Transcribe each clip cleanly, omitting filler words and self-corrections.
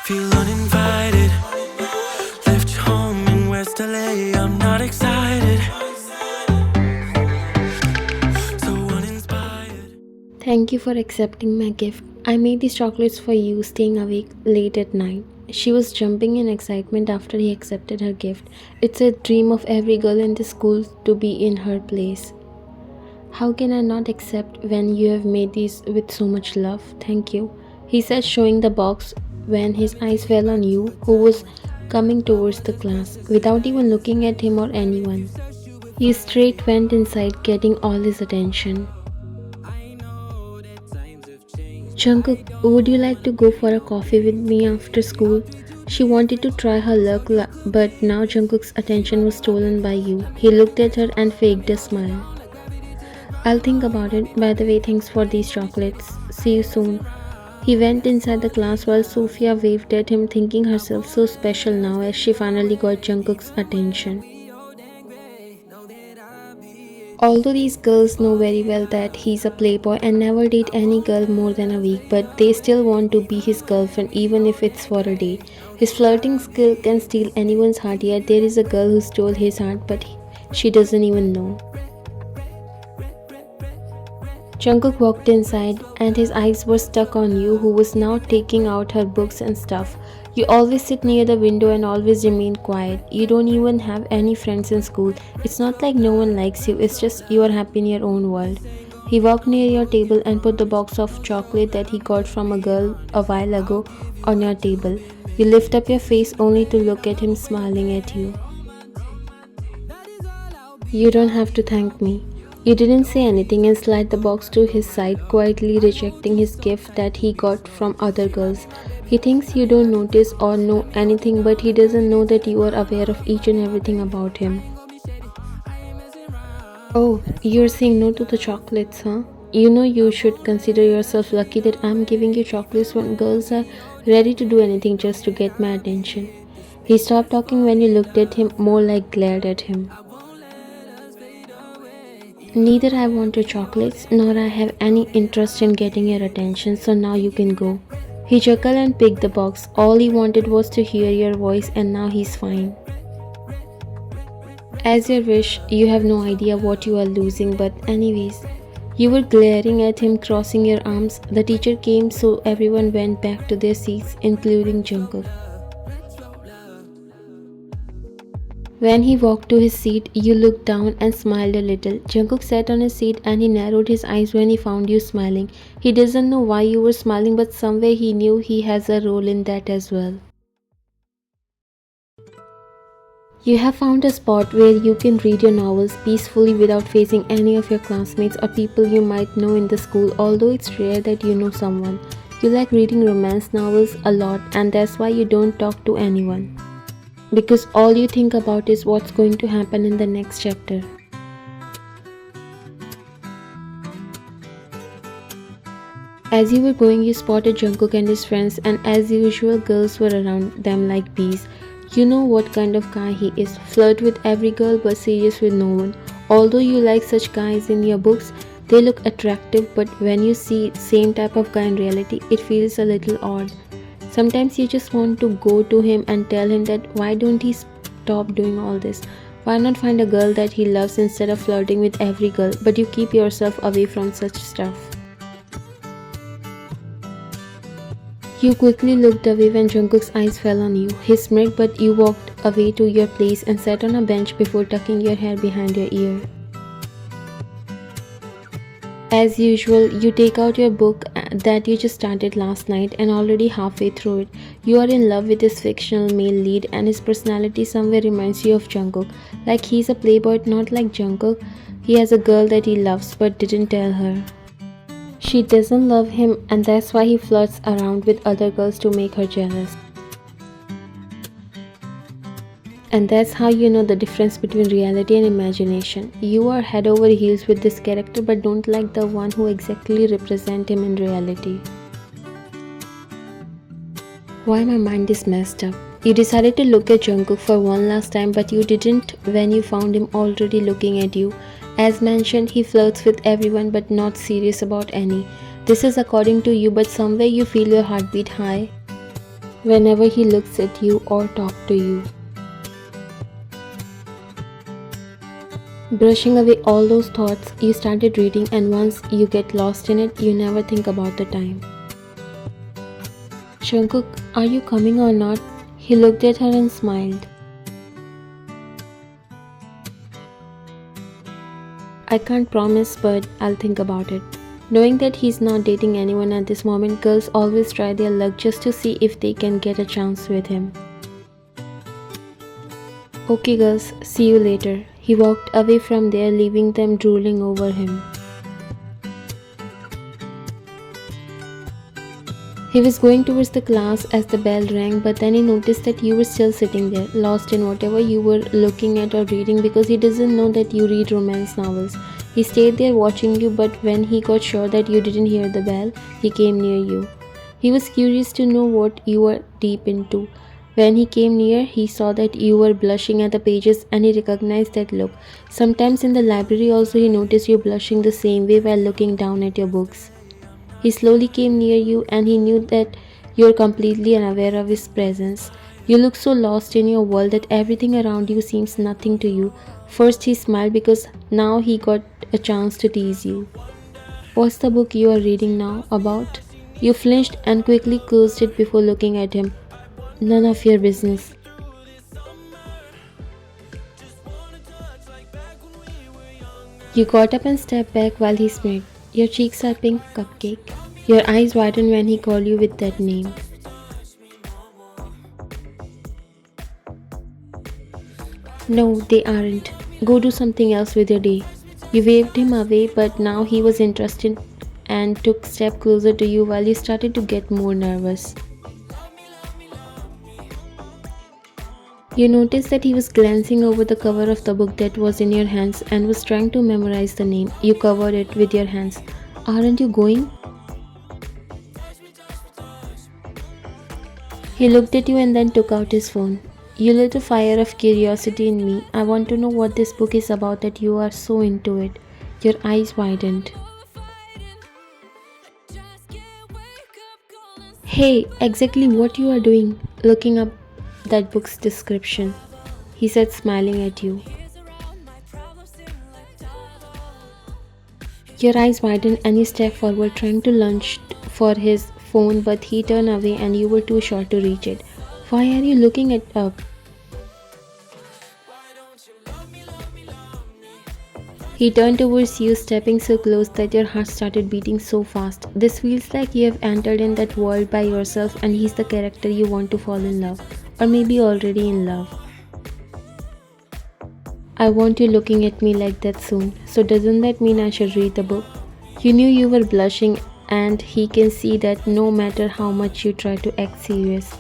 Feel uninvited. Left home in West LA. I'm not excited. So uninspired. Thank you for accepting my gift. I made these chocolates for you, staying awake late at night. She was jumping in excitement after he accepted her gift. It's a dream of every girl in the school to be in her place. How can I not accept when you have made these with so much love? Thank you, he said, showing the box when his eyes fell on you, who was coming towards the class, without even looking at him or anyone. You straight went inside, getting all his attention. Jungkook, would you like to go for a coffee with me after school? She wanted to try her luck, but now Jungkook's attention was stolen by you. He looked at her and faked a smile. I'll think about it. By the way, thanks for these chocolates. See you soon. He went inside the class while Sophia waved at him, thinking herself so special now as she finally got Jungkook's attention. Although these girls know very well that he's a playboy and never date any girl more than a week, but they still want to be his girlfriend even if it's for a date. His flirting skill can steal anyone's heart, yet there is a girl who stole his heart but she doesn't even know. Jungkook walked inside and his eyes were stuck on you, who was now taking out her books and stuff. You always sit near the window and always remain quiet. You don't even have any friends in school. It's not like no one likes you, it's just you are happy in your own world. He walked near your table and put the box of chocolate that he got from a girl a while ago on your table. You lift up your face only to look at him smiling at you. You don't have to thank me. You didn't say anything and slid the box to his side, quietly rejecting his gift that he got from other girls. He thinks you don't notice or know anything, but he doesn't know that you are aware of each and everything about him. Oh, you're saying no to the chocolates, huh? You know you should consider yourself lucky that I'm giving you chocolates when girls are ready to do anything just to get my attention. He stopped talking when you looked at him, more like glared at him. Neither I want your chocolates, nor I have any interest in getting your attention, so now you can go. He chuckled and picked the box. All he wanted was to hear your voice, and now he's fine. As your wish, you have no idea what you are losing, but anyways. You were glaring at him, crossing your arms. The teacher came, so everyone went back to their seats, including Jungkook. When he walked to his seat, you looked down and smiled a little. Jungkook sat on his seat and he narrowed his eyes when he found you smiling. He doesn't know why you were smiling, but somewhere he knew he has a role in that as well. You have found a spot where you can read your novels peacefully without facing any of your classmates or people you might know in the school, although it's rare that you know someone. You like reading romance novels a lot, and that's why you don't talk to anyone. Because all you think about is what's going to happen in the next chapter. As you were going, you spotted Jungkook and his friends, and as usual, girls were around them like bees. You know what kind of guy he is. Flirt with every girl but serious with no one. Although you like such guys in your books, they look attractive, but when you see same type of guy in reality, it feels a little odd. Sometimes you just want to go to him and tell him that why don't he stop doing all this? Why not find a girl that he loves instead of flirting with every girl? But you keep yourself away from such stuff. You quickly looked away when Jungkook's eyes fell on you. He smirked, but you walked away to your place and sat on a bench before tucking your hair behind your ear. As usual, you take out your book that you just started last night and already halfway through it. You are in love with this fictional male lead and his personality somewhere reminds you of Jungkook. Like he's a playboy, not like Jungkook. He has a girl that he loves but didn't tell her. She doesn't love him and that's why he flirts around with other girls to make her jealous. And that's how you know the difference between reality and imagination. You are head over heels with this character but don't like the one who exactly represents him in reality. Why my mind is messed up. You decided to look at Jungkook for one last time but you didn't when you found him already looking at you. As mentioned, he flirts with everyone but not serious about any. This is according to you, but somewhere you feel your heartbeat high. whenever he looks at you or talks to you. Brushing away all those thoughts, you started reading, and once you get lost in it, you never think about the time. Jungkook, are you coming or not? He looked at her and smiled. I can't promise, but I'll think about it. Knowing that he's not dating anyone at this moment, girls always try their luck just to see if they can get a chance with him. Okay girls, see you later. He walked away from there, leaving them drooling over him. He was going towards the class as the bell rang, but then he noticed that you were still sitting there, lost in whatever you were looking at or reading, because he doesn't know that you read romance novels. He stayed there watching you, but when he got sure that you didn't hear the bell, he came near you. He was curious to know what you were deep into. When he came near, he saw that you were blushing at the pages and he recognized that look. Sometimes in the library also he noticed you blushing the same way while looking down at your books. He slowly came near you and he knew that you are completely unaware of his presence. You look so lost in your world that everything around you seems nothing to you. First he smiled because now he got a chance to tease you. What's the book you are reading now about? You flinched and quickly closed it before looking at him. None of your business. You got up and stepped back while he smirked. Your cheeks are pink cupcake. Your eyes widened when he called you with that name. No, they aren't. Go do something else with your day. You waved him away, but now he was interested and took a step closer to you while you started to get more nervous. You noticed that he was glancing over the cover of the book that was in your hands and was trying to memorize the name. You covered it with your hands. Aren't you going? He looked at you and then took out his phone. You lit a fire of curiosity in me. I want to know what this book is about that you are so into it. Your eyes widened. Hey, exactly what you are doing, looking up that book's description, he said, smiling at you. Your eyes widened and you stepped forward, trying to lunge for his phone, but he turned away and you were too short to reach it. Why are you looking it up? He turned towards you, stepping so close that your heart started beating so fast. This feels like you have entered in that world by yourself and he's the character you want to fall in love. Or maybe already in love. I want you looking at me like that soon. So doesn't that mean I should read the book? You knew you were blushing and he can see that no matter how much you try to act serious.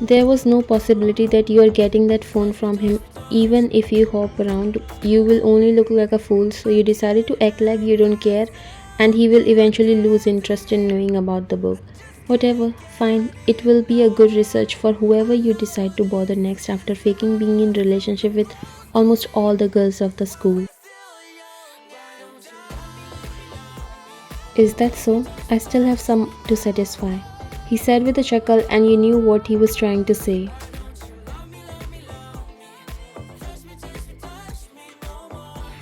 There was no possibility that you are getting that phone from him. Even if you hop around, you will only look like a fool, so you decided to act like you don't care and he will eventually lose interest in knowing about the book. Whatever, fine. It will be a good research for whoever you decide to bother next after faking being in relationship with almost all the girls of the school. Is that so? I still have some to satisfy, he said with a chuckle, and you knew what he was trying to say.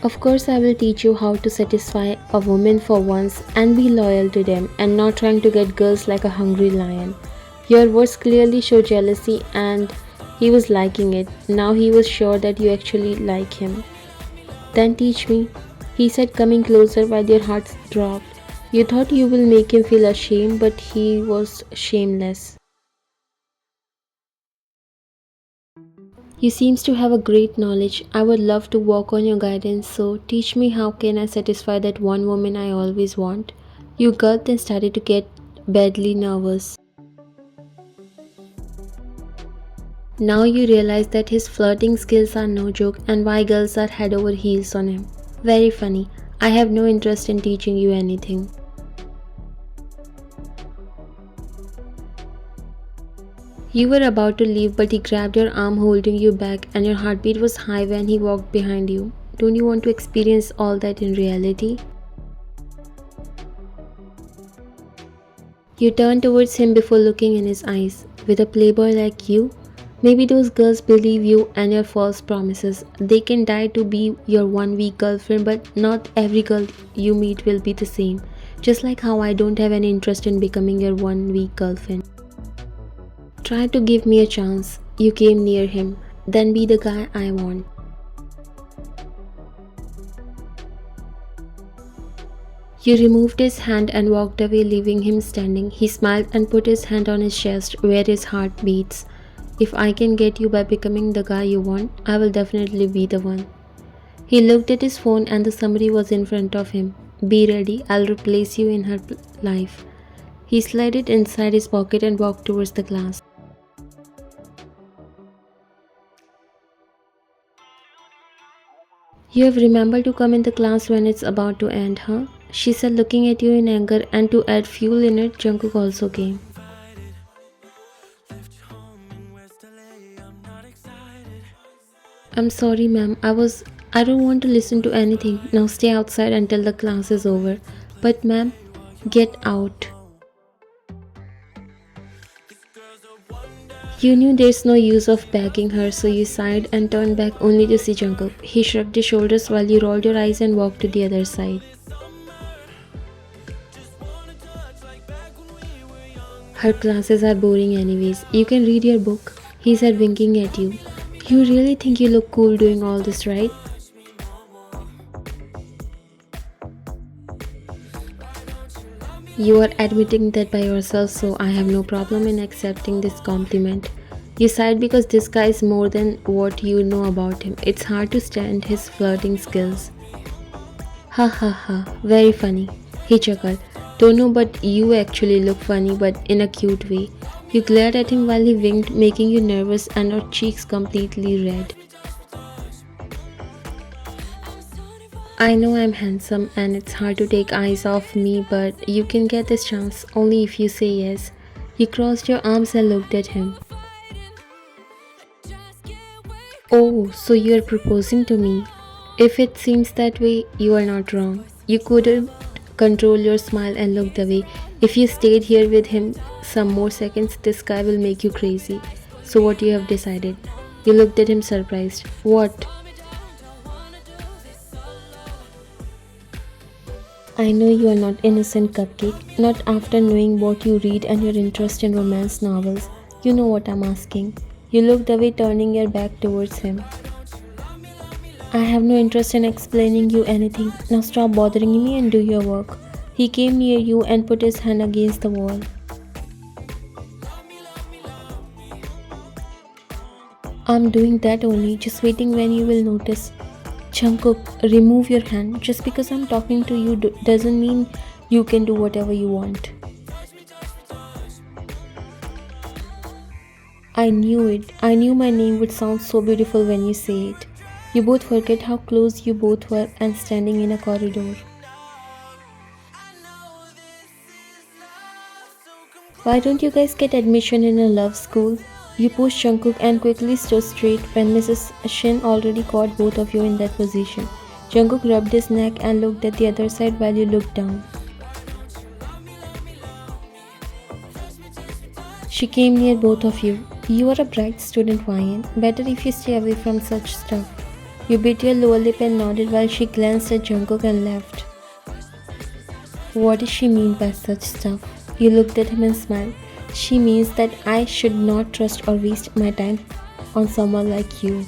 Of course, I will teach you how to satisfy a woman for once and be loyal to them and not trying to get girls like a hungry lion. Your words clearly show jealousy and he was liking it. Now he was sure that you actually like him. Then teach me, he said, coming closer while your heart dropped. You thought you will make him feel ashamed, but he was shameless. You seems to have a great knowledge. I would love to walk on your guidance, so teach me how can I satisfy that one woman I always want. You gulped and started to get badly nervous. Now you realize that his flirting skills are no joke and why girls are head over heels on him. Very funny. I have no interest in teaching you anything. You were about to leave, but he grabbed your arm, holding you back, and your heartbeat was high when he walked behind you. Don't you want to experience all that in reality? You turn towards him before looking in his eyes. With a playboy like you, maybe those girls believe you and your false promises. They can die to be your 1 week girlfriend, but not every girl you meet will be the same. Just like how I don't have any interest in becoming your 1 week girlfriend. Try to give me a chance. You came near him. Then be the guy I want. You removed his hand and walked away, leaving him standing. He smiled and put his hand on his chest, where his heart beats. If I can get you by becoming the guy you want, I will definitely be the one. He looked at his phone and the summary was in front of him. Be ready, I'll replace you in her life. He slid it inside his pocket and walked towards the class. You have remembered to come in the class when it's about to end, huh? She said, looking at you in anger, and to add fuel in it, Jungkook also came. Left home in West LA, I'm not excited. I'm sorry, ma'am. I don't want to listen to anything. Now stay outside until the class is over. But, ma'am, get out. You knew there's no use of begging her, so you sighed and turned back only to see Jungkook. He shrugged his shoulders while you rolled your eyes and walked to the other side. Her classes are boring anyways. You can read your book, he said, winking at you. You really think you look cool doing all this, right? You are admitting that by yourself, so I have no problem in accepting this compliment. You sighed because this guy is more than what you know about him. It's hard to stand his flirting skills. Ha ha ha, very funny. He chuckled. Don't know, but you actually look funny, but in a cute way. You glared at him while he winked, making you nervous and your cheeks completely red. I know I'm handsome and it's hard to take eyes off me, but you can get this chance only if you say yes. You crossed your arms and looked at him. Oh, so you're proposing to me. If it seems that way, you are not wrong. You couldn't control your smile and looked away. If you stayed here with him some more seconds, this guy will make you crazy. So what you have decided? You looked at him surprised. What? I know you are not innocent, Cupcake. Not after knowing what you read and your interest in romance novels. You know what I'm asking. You looked away, turning your back towards him. I have no interest in explaining you anything. Now stop bothering me and do your work. He came near you and put his hand against the wall. I'm doing that only, just waiting when you will notice. Jungkook, remove your hand. Just because I'm talking to you doesn't mean you can do whatever you want. I knew it. I knew my name would sound so beautiful when you say it. You both forget how close you both were and standing in a corridor. Why don't you guys get admission in a love school? You pushed Jungkook and quickly stood straight when Mrs. Shin already caught both of you in that position. Jungkook rubbed his neck and looked at the other side while you looked down. She came near both of you. You are a bright student, Ryan. Better if you stay away from such stuff. You bit your lower lip and nodded while she glanced at Jungkook and left. What does she mean by such stuff? You looked at him and smiled. She means that I should not trust or waste my time on someone like you.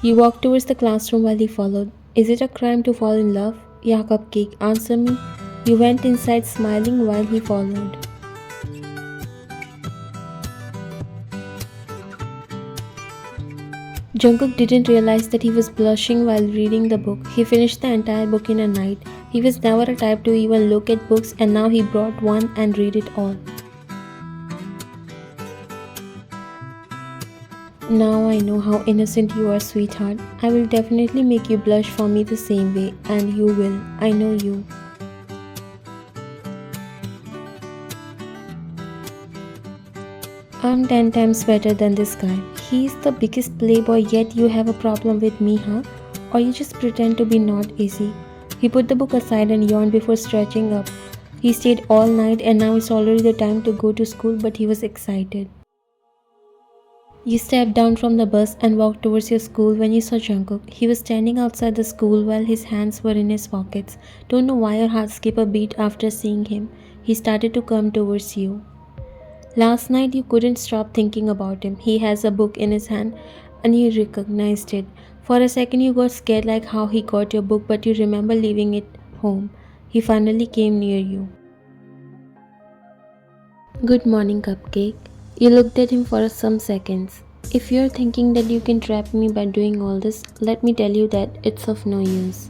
You walked towards the classroom while he followed. Is it a crime to fall in love? Yeah, Cupcake, answer me. You went inside smiling while he followed. Jungkook didn't realize that he was blushing while reading the book. He finished the entire book in a night. He was never a type to even look at books, and now he brought one and read it all. Now I know how innocent you are, sweetheart. I will definitely make you blush for me the same way, and you will. I know you. I'm 10 times better than this guy. He's the biggest playboy, yet you have a problem with me, huh? Or you just pretend to be not easy. He put the book aside and yawned before stretching up. He stayed all night and now it's already the time to go to school, but he was excited. You stepped down from the bus and walked towards your school when you saw Jungkook. He was standing outside the school while his hands were in his pockets. Don't know why your heart skipped a beat after seeing him. He started to come towards you. Last night you couldn't stop thinking about him. He has a book in his hand and you recognized it. For a second you got scared like how he got your book, but you remember leaving it home. He finally came near you. Good morning, Cupcake. You looked at him for some seconds. If you're thinking that you can trap me by doing all this, let me tell you that it's of no use.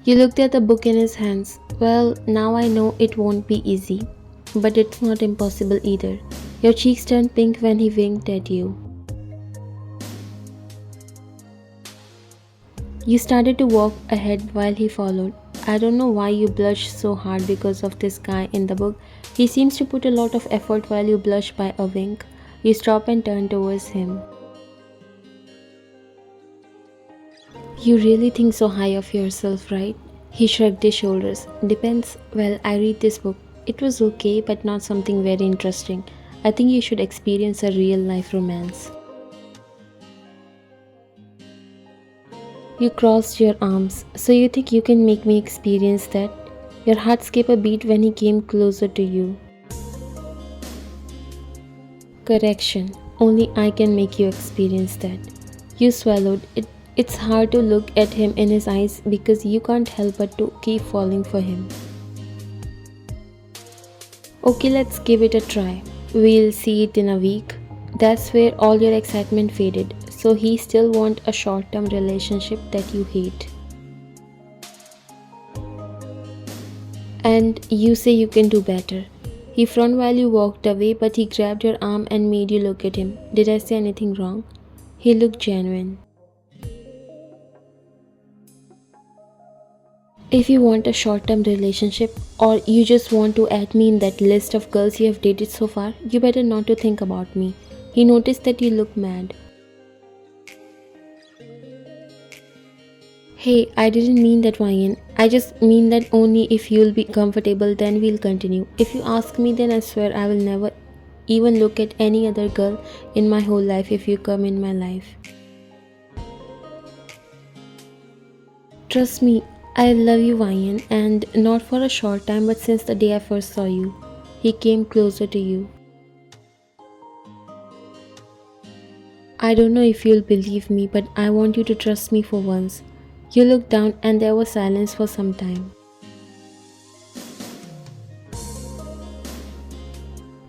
You looked at the book in his hands. Well, now I know it won't be easy, but it's not impossible either. Your cheeks turned pink when he winked at you. You started to walk ahead while he followed. I don't know why you blushed so hard because of this guy in the book. He seems to put a lot of effort while you blush by a wink. You stop and turn towards him. You really think so high of yourself, right? He shrugged his shoulders. Depends. Well, I read this book. It was okay, but not something very interesting. I think you should experience a real life romance. You crossed your arms. So you think you can make me experience that? Your heart skipped a beat when he came closer to you. Correction. Only I can make you experience that. You swallowed. It's hard to look at him in his eyes because you can't help but to keep falling for him. Okay, let's give it a try. We'll see it in a week. That's where all your excitement faded. So he still wants a short-term relationship that you hate. And you say you can do better. He frowned while you walked away, but he grabbed your arm and made you look at him. Did I say anything wrong? He looked genuine. If you want a short-term relationship or you just want to add me in that list of girls you have dated so far, you better not to think about me. He noticed that you look mad. Hey, I didn't mean that, Ryan. I just mean that only if you'll be comfortable, then we'll continue. If you ask me, then I swear I will never even look at any other girl in my whole life if you come in my life. Trust me, I love you, Ryan, and not for a short time, but since the day I first saw you. He came closer to you. I don't know if you'll believe me, but I want you to trust me for once. You looked down and there was silence for some time.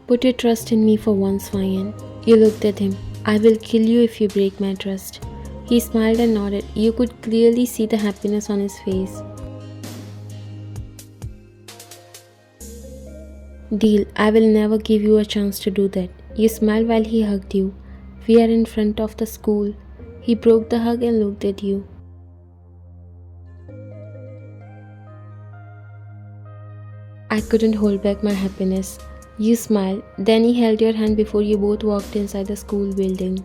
Put your trust in me for once, Ryan. You looked at him. I will kill you if you break my trust. He smiled and nodded. You could clearly see the happiness on his face. Deal, I will never give you a chance to do that. You smiled while he hugged you. We are in front of the school. He broke the hug and looked at you. I couldn't hold back my happiness. You smiled. Then he held your hand before you both walked inside the school building.